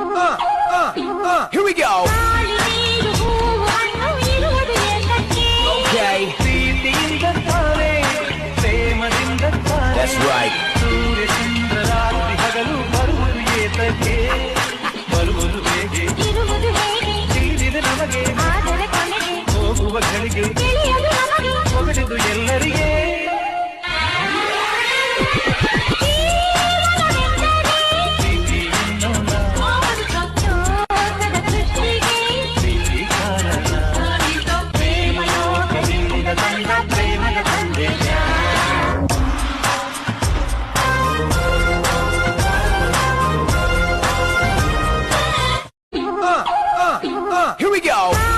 Here we go. ಗಾಳಿ ನೀರು ಹೂವು ಹಣ್ಣು ಇರುವುದು ಏತಕ್ಕೆ? Okay. ಪ್ರೀತಿಯಿಂದ ತಾನೇ ಪ್ರೇಮದಿಂದ ತಾನೇ That's right. ಸೂರ್ಯ ಚಂದ್ರ ರಾತ್ರಿ ಹಗಲು ಬರುವುದು ಏತಕ್ಕೆ ಬರುವುದು ಹೇಗೆ ಇರುವುದು ಹೇಗೆ? ತಿಳಿದಿದೆ ನಮಗೆ ಆದರೆ ಕೊನೆಗೆ ಹೋಗುವ ಗಳಿಗೆ ತಿಳಿಯದು ನಮಗೆ. ಹೊಗಡಿದು ಎಲ್ಲರಿಗೆ ಪ್ರೀತಿ ಎನ್ನೋಣ ಲೋಕದ ಸೃಷ್ಟಿಗೆ ಪ್ರೀತಿ ಕಾರಣ ಪ್ರೇಮಲೋಕದಿಂದ ತಂದ ಪ್ರೇಮದ ಸಂದೇಶ Here we go.